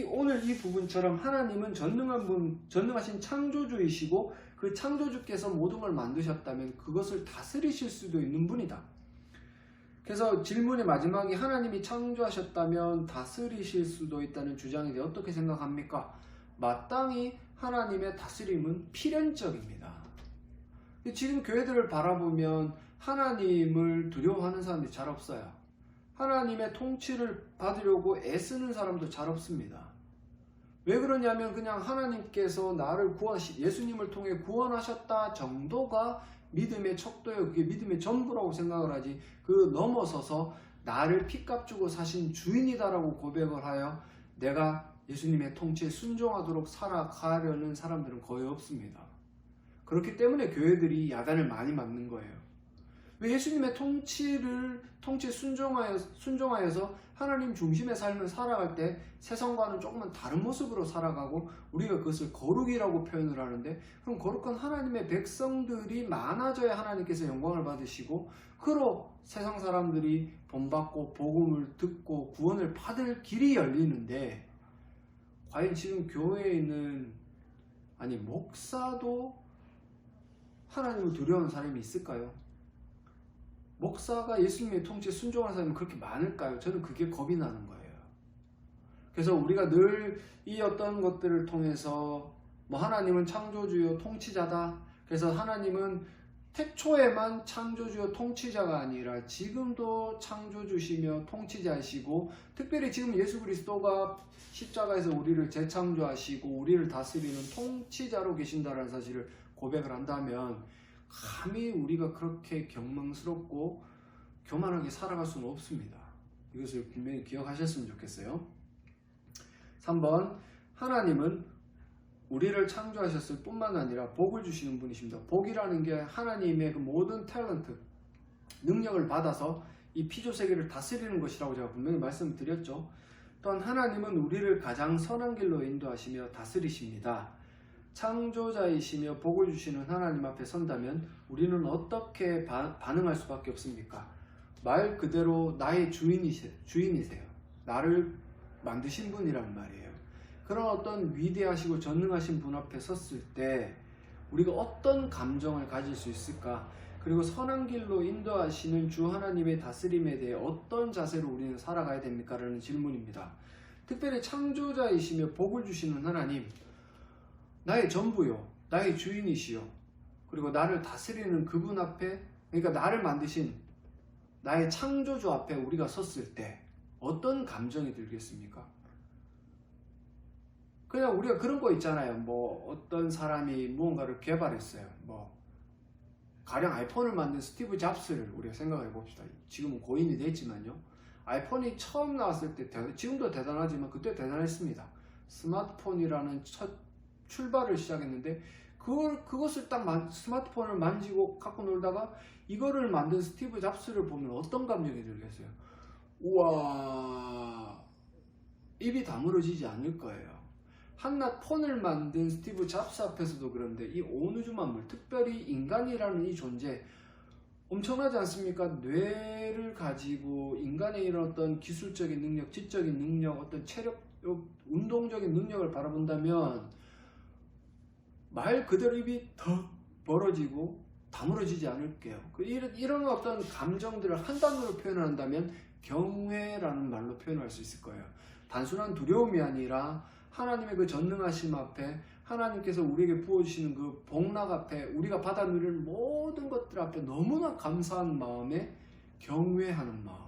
오늘 이 부분처럼 하나님은 전능하신 창조주이시고 그 창조주께서 모든 걸 만드셨다면 그것을 다스리실 수도 있는 분이다. 그래서 질문의 마지막이 하나님이 창조하셨다면 다스리실 수도 있다는 주장에 대해 어떻게 생각합니까? 마땅히 하나님의 다스림은 필연적입니다. 지금 교회들을 바라보면 하나님을 두려워하는 사람들이 잘 없어요. 하나님의 통치를 받으려고 애쓰는 사람도 잘 없습니다. 왜 그러냐면 그냥 하나님께서 나를 예수님을 통해 구원하셨다 정도가 믿음의 척도요, 그게 믿음의 전부라고 생각을 하지, 그 넘어서서 나를 피값 주고 사신 주인이다라고 고백을 하여 내가 예수님의 통치에 순종하도록 살아가려는 사람들은 거의 없습니다. 그렇기 때문에 교회들이 야단을 많이 맞는 거예요. 왜? 예수님의 통치에 순종하여서 하나님 중심의 삶을 살아갈 때 세상과는 조금은 다른 모습으로 살아가고 우리가 그것을 거룩이라고 표현을 하는데, 그럼 거룩한 하나님의 백성들이 많아져야 하나님께서 영광을 받으시고 그로 세상 사람들이 본받고 복음을 듣고 구원을 받을 길이 열리는데, 과연 지금 교회에 있는 목사도 하나님을 두려워하는 사람이 있을까요? 목사가 예수님의 통치에 순종하는 사람이 그렇게 많을까요? 저는 그게 겁이 나는 거예요. 그래서 우리가 늘 이 어떤 것들을 통해서 하나님은 창조주요 통치자다. 그래서 하나님은 태초에만 창조주요 통치자가 아니라 지금도 창조주시며 통치자이시고, 특별히 지금 예수 그리스도가 십자가에서 우리를 재창조하시고 우리를 다스리는 통치자로 계신다는 사실을 고백을 한다면 감히 우리가 그렇게 경망스럽고 교만하게 살아갈 수는 없습니다. 이것을 분명히 기억하셨으면 좋겠어요. 3번, 하나님은 우리를 창조하셨을 뿐만 아니라 복을 주시는 분이십니다. 복이라는 게 하나님의 그 모든 탤런트, 능력을 받아서 이 피조세계를 다스리는 것이라고 제가 분명히 말씀드렸죠. 또한 하나님은 우리를 가장 선한 길로 인도하시며 다스리십니다. 창조자이시며 복을 주시는 하나님 앞에 선다면 우리는 어떻게 반응할 수밖에 없습니까? 말 그대로 나의 주인이세요. 나를 만드신 분이란 말이에요. 그런 어떤 위대하시고 전능하신 분 앞에 섰을 때 우리가 어떤 감정을 가질 수 있을까? 그리고 선한 길로 인도하시는 주 하나님의 다스림에 대해 어떤 자세로 우리는 살아가야 됩니까? 라는 질문입니다. 특별히 창조자이시며 복을 주시는 하나님, 나의 전부요, 나의 주인이시요, 그리고 나를 다스리는 그분 앞에, 그러니까 나를 만드신 나의 창조주 앞에 우리가 섰을 때 어떤 감정이 들겠습니까? 그냥 우리가 그런 거 있잖아요. 뭐 어떤 사람이 무언가를 개발했어요. 뭐 가령 아이폰을 만든 스티브 잡스를 우리가 생각해 봅시다. 지금은 고인이 됐지만요. 아이폰이 처음 나왔을 때 지금도 대단하지만 그때 대단했습니다. 스마트폰이라는 첫 출발을 시작했는데 그것을 딱 스마트폰을 만지고 갖고 놀다가 이거를 만든 스티브 잡스를 보면 어떤 감정이 들겠어요? 우와, 입이 다물어지지 않을 거예요. 한낱 폰을 만든 스티브 잡스 앞에서도 그런데 이 온 우주 만물, 특별히 인간이라는 이 존재 엄청나지 않습니까? 뇌를 가지고 인간의 이런 어떤 기술적인 능력, 지적인 능력, 어떤 체력, 운동적인 능력을 바라본다면 말 그대로 입이 더 벌어지고 다물어지지 않을게요. 이런 어떤 감정들을 한 단어로 표현한다면 경외라는 말로 표현할 수 있을 거예요. 단순한 두려움이 아니라 하나님의 그 전능하심 앞에, 하나님께서 우리에게 부어주시는 그 복락 앞에, 우리가 받아 누릴 모든 것들 앞에 너무나 감사한 마음에 경외하는 마음.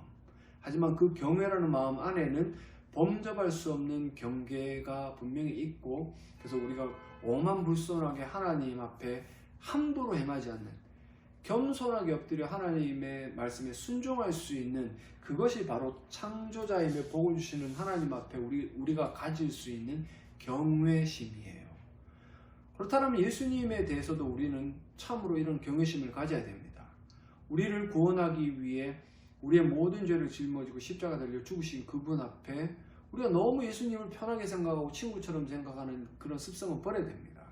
하지만 그 경외라는 마음 안에는 범접할 수 없는 경계가 분명히 있고, 그래서 우리가 오만불손하게 하나님 앞에 함부로 행하지 않는, 겸손하게 엎드려 하나님의 말씀에 순종할 수 있는, 그것이 바로 창조자임에 복을 주시는 하나님 앞에 우리가 가질 수 있는 경외심이에요. 그렇다면 예수님에 대해서도 우리는 참으로 이런 경외심을 가져야 됩니다. 우리를 구원하기 위해 우리의 모든 죄를 짊어지고 십자가 달려 죽으신 그분 앞에 우리가 너무 예수님을 편하게 생각하고 친구처럼 생각하는 그런 습성은 버려야 됩니다.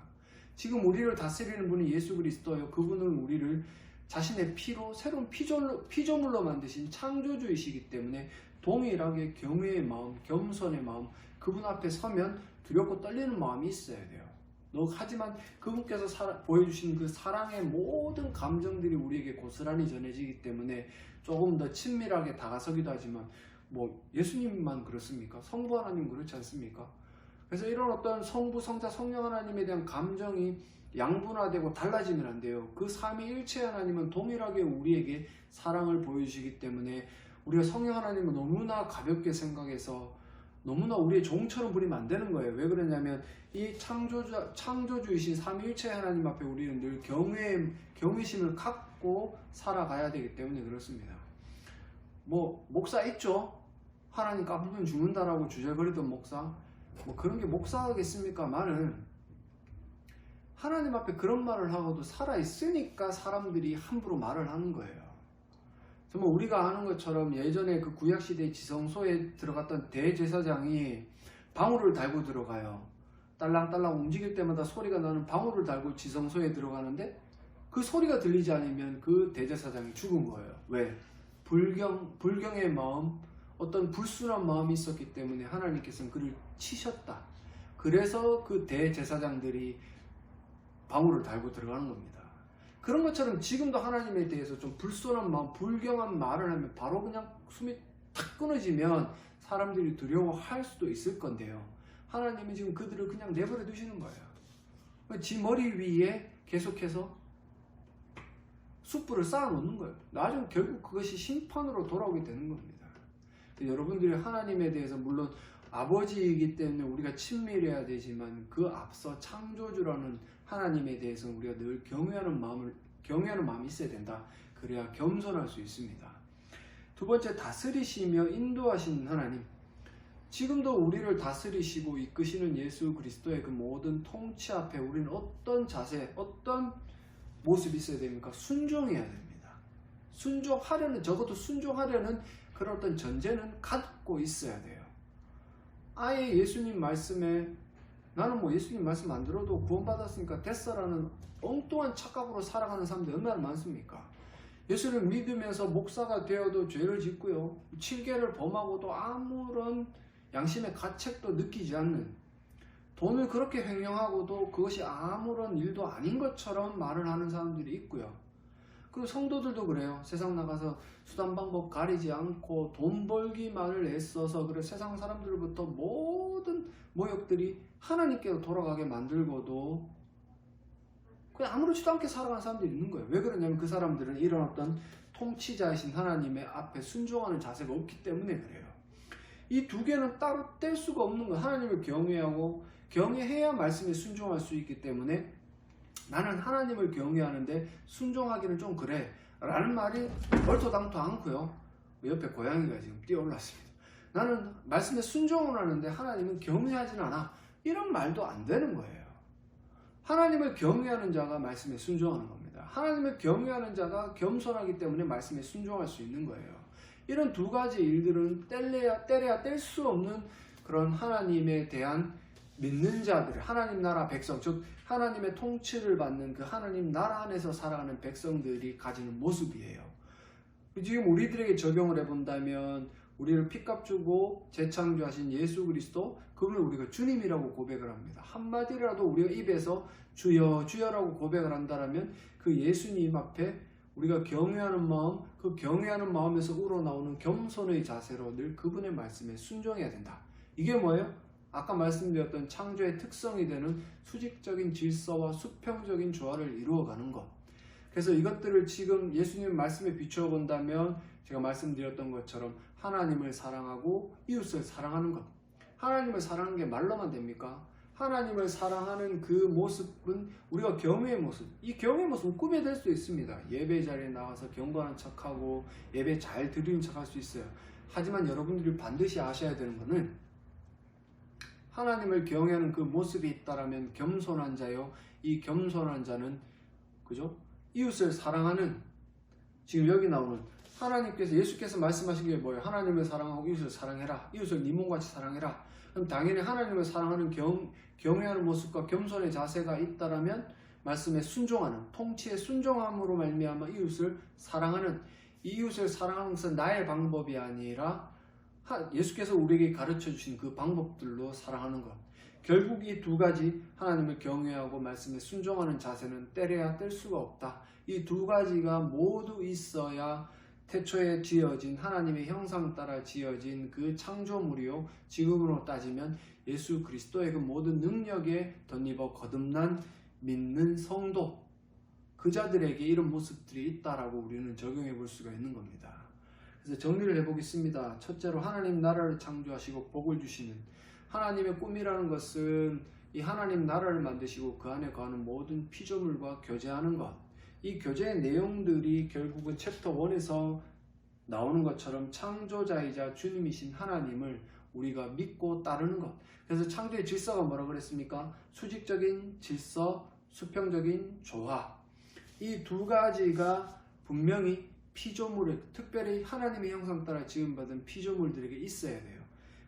지금 우리를 다스리는 분이 예수 그리스도요. 그분은 우리를 자신의 피로 새로운 피조물로 만드신 창조주이시기 때문에 동일하게 경외의 마음, 겸손의 마음, 그분 앞에 서면 두렵고 떨리는 마음이 있어야 돼요. 하지만 그분께서 보여주신 그 사랑의 모든 감정들이 우리에게 고스란히 전해지기 때문에 조금 더 친밀하게 다가서기도 하지만 뭐 예수님만 그렇습니까? 성부 하나님 그렇지 않습니까? 그래서 이런 어떤 성부, 성자, 성령 하나님에 대한 감정이 양분화되고 달라지면 안 돼요. 그 삼위일체 하나님은 동일하게 우리에게 사랑을 보여주시기 때문에 우리가 성령 하나님을 너무나 가볍게 생각해서 너무나 우리의 종처럼 부리면 안 되는 거예요. 왜 그러냐면 이 창조주이신 삼위일체 하나님 앞에 우리는 늘 경외심을 갖고 살아가야 되기 때문에 그렇습니다. 뭐 목사 있죠? 하나님 까불면 죽는다라고 주절거리던 목사, 뭐 그런 게 목사겠습니까? 말은 하나님 앞에 그런 말을 하고도 살아있으니까 사람들이 함부로 말을 하는 거예요. 정말 우리가 아는 것처럼 예전에 그 구약시대 지성소에 들어갔던 대제사장이 방울을 달고 들어가요. 딸랑딸랑 움직일 때마다 소리가 나는 방울을 달고 지성소에 들어가는데 그 소리가 들리지 않으면 그 대제사장이 죽은 거예요. 왜? 불경의 마음, 어떤 불순한 마음이 있었기 때문에 하나님께서는 그를 치셨다. 그래서 그 대제사장들이 방울을 달고 들어가는 겁니다. 그런 것처럼 지금도 하나님에 대해서 좀 불순한 마음, 불경한 말을 하면 바로 그냥 숨이 탁 끊어지면 사람들이 두려워할 수도 있을 건데요. 하나님이 지금 그들을 그냥 내버려 두시는 거예요. 지 머리 위에 계속해서 숯불을 쌓아 놓는 거예요. 나중에 결국 그것이 심판으로 돌아오게 되는 겁니다. 여러분들이 하나님에 대해서 물론 아버지이기 때문에 우리가 친밀해야 되지만 그 앞서 창조주라는 하나님에 대해서는 우리가 늘 경외하는 마음이 있어야 된다. 그래야 겸손할 수 있습니다. 두 번째, 다스리시며 인도하시는 하나님. 지금도 우리를 다스리시고 이끄시는 예수 그리스도의 그 모든 통치 앞에 우리는 어떤 자세, 어떤 모습이 있어야 됩니까? 순종해야 됩니다. 적어도 순종하려는 그런 어떤 전제는 갖고 있어야 돼요. 아예 예수님 말씀에 나는 뭐 예수님 말씀 안 들어도 구원받았으니까 됐어라는 엉뚱한 착각으로 살아가는 사람들이 얼마나 많습니까? 예수를 믿으면서 목사가 되어도 죄를 짓고요. 칠계를 범하고도 아무런 양심의 가책도 느끼지 않는, 돈을 그렇게 횡령하고도 그것이 아무런 일도 아닌 것처럼 말을 하는 사람들이 있고요. 그리고 성도들도 그래요. 세상 나가서 수단 방법 가리지 않고 돈 벌기만을 애써서 그래 세상 사람들로부터 모든 모욕들이 하나님께로 돌아가게 만들고도 그냥 아무렇지도 않게 살아가는 사람들이 있는 거예요. 왜 그러냐면 그 사람들은 이런 어떤 통치자이신 하나님의 앞에 순종하는 자세가 없기 때문에 그래요. 이 두 개는 따로 뗄 수가 없는 거예요. 하나님을 경외하고 경외해야 말씀에 순종할 수 있기 때문에 나는 하나님을 경외하는데 순종하기는 좀 그래 라는 말이 얼토당토 않고요. 옆에 고양이가 지금 뛰어올랐습니다. 나는 말씀에 순종을 하는데 하나님은 경외하진 않아, 이런 말도 안 되는 거예요. 하나님을 경외하는 자가 말씀에 순종하는 겁니다. 하나님을 경외하는 자가 겸손하기 때문에 말씀에 순종할 수 있는 거예요. 이런 두 가지 일들은 떼려야 뗄 수 없는 그런 하나님에 대한 믿는 자들, 하나님 나라 백성, 즉 하나님의 통치를 받는 그 하나님 나라 안에서 살아가는 백성들이 가지는 모습이에요. 지금 우리들에게 적용을 해본다면 우리를 피값 주고 재창조하신 예수 그리스도, 그분을 우리가 주님이라고 고백을 합니다. 한마디라도 우리가 입에서 주여 주여라고 고백을 한다면 그 예수님 앞에 우리가 경외하는 마음, 그 경외하는 마음에서 우러나오는 겸손의 자세로 늘 그분의 말씀에 순종해야 된다. 이게 뭐예요? 아까 말씀드렸던 창조의 특성이 되는 수직적인 질서와 수평적인 조화를 이루어가는 것. 그래서 이것들을 지금 예수님 말씀에 비추어 본다면 제가 말씀드렸던 것처럼 하나님을 사랑하고 이웃을 사랑하는 것. 하나님을 사랑하는 게 말로만 됩니까? 하나님을 사랑하는 그 모습은 우리가 경외의 모습. 이 경외의 모습은 꿈에 될 수 있습니다. 예배 자리에 나가서 경건한 척하고 예배 잘 드리는 척할 수 있어요. 하지만 여러분들이 반드시 아셔야 되는 것은 하나님을 경외하는 그 모습이 있다라면 겸손한 자요. 이 겸손한 자는 그죠? 이웃을 사랑하는, 지금 여기 나오는 하나님께서 예수께서 말씀하신 게 뭐예요? 하나님을 사랑하고 이웃을 사랑해라. 이웃을 네 몸같이 사랑해라. 그럼 당연히 하나님을 사랑하는 경외하는 모습과 겸손의 자세가 있다라면 말씀에 순종하는, 통치에 순종함으로 말미암아 이웃을 사랑하는, 이웃을 사랑하는 것은 나의 방법이 아니라 예수께서 우리에게 가르쳐 주신 그 방법들로 사랑하는 것. 결국 이 두 가지, 하나님을 경외하고 말씀에 순종하는 자세는 떼려야 뗄 수가 없다. 이 두 가지가 모두 있어야 태초에 지어진 하나님의 형상 따라 지어진 그 창조물이요, 지금으로 따지면 예수 그리스도의 그 모든 능력에 덧입어 거듭난 믿는 성도, 그 자들에게 이런 모습들이 있다라고 우리는 적용해 볼 수가 있는 겁니다. 그래서 정리를 해보겠습니다. 첫째로 하나님 나라를 창조하시고 복을 주시는, 하나님의 꿈이라는 것은 이 하나님 나라를 만드시고 그 안에 거하는 모든 피조물과 교제하는 것. 이 교제의 내용들이 결국은 챕터 1에서 나오는 것처럼 창조자이자 주님이신 하나님을 우리가 믿고 따르는 것. 그래서 창조의 질서가 뭐라고 그랬습니까? 수직적인 질서, 수평적인 조화. 이 두 가지가 분명히 피조물에, 특별히 하나님의 형상 따라 지음받은 피조물들에게 있어야 돼요.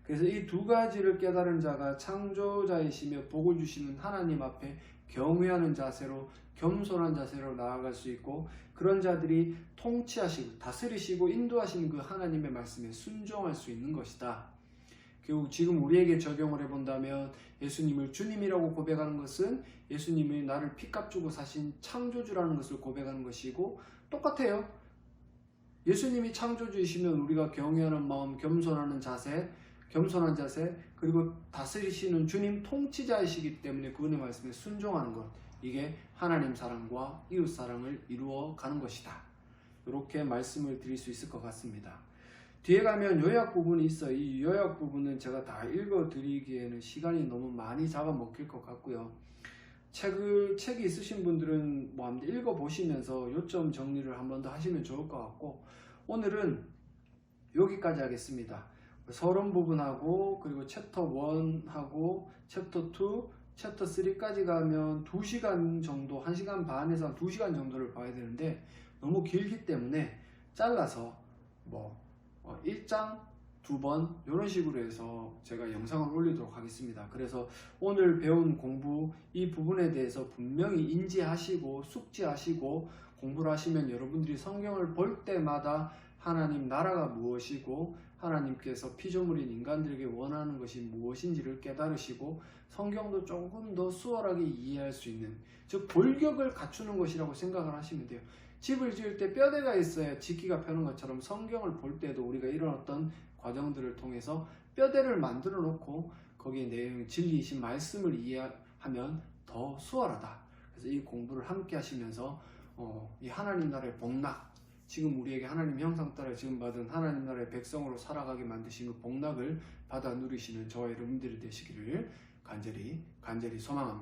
그래서 이 두 가지를 깨달은 자가 창조자이시며 복을 주시는 하나님 앞에 경외하는 자세로, 겸손한 자세로 나아갈 수 있고, 그런 자들이 통치하시고 다스리시고 인도하시는 그 하나님의 말씀에 순종할 수 있는 것이다. 결국 지금 우리에게 적용을 해본다면 예수님을 주님이라고 고백하는 것은 예수님이 나를 피값 주고 사신 창조주라는 것을 고백하는 것이고, 똑같아요. 예수님이 창조주이시면 우리가 경외하는 마음, 겸손한 자세, 그리고 다스리시는 주님 통치자이시기 때문에 그분의 말씀에 순종하는 것, 이게 하나님 사랑과 이웃 사랑을 이루어 가는 것이다. 이렇게 말씀을 드릴 수 있을 것 같습니다. 뒤에 가면 요약 부분이 있어요. 이 요약 부분은 제가 다 읽어 드리기에는 시간이 너무 많이 잡아먹힐 것 같고요. 책이 있으신 분들은 뭐 한번 읽어보시면서 요점 정리를 한 번 더 하시면 좋을 것 같고, 오늘은 여기까지 하겠습니다. 서론 부분하고 그리고 챕터 1하고 챕터 2, 챕터 3까지 가면 2시간 정도, 1시간 반에서 2시간 정도를 봐야 되는데 너무 길기 때문에 잘라서 1장 2번 이런 식으로 해서 제가 영상을 올리도록 하겠습니다. 그래서 오늘 배운 공부, 이 부분에 대해서 분명히 인지하시고 숙지하시고 공부를 하시면 여러분들이 성경을 볼 때마다 하나님 나라가 무엇이고 하나님께서 피조물인 인간들에게 원하는 것이 무엇인지를 깨달으시고 성경도 조금 더 수월하게 이해할 수 있는, 즉 골격을 갖추는 것이라고 생각을 하시면 돼요. 집을 지을 때 뼈대가 있어야 짓기가 펴는 것처럼 성경을 볼 때도 우리가 이런 어떤 과정들을 통해서 뼈대를 만들어 놓고 거기에 내용 진리이신 말씀을 이해하면 더 수월하다. 그래서 이 공부를 함께 하시면서 이 하나님 나라의 복락, 지금 우리에게 하나님 형상 따라 지금 받은 하나님 나라의 백성으로 살아가게 만드신 그 복락을 받아 누리시는 저와 여러분들이 되시기를 간절히 소망합니다.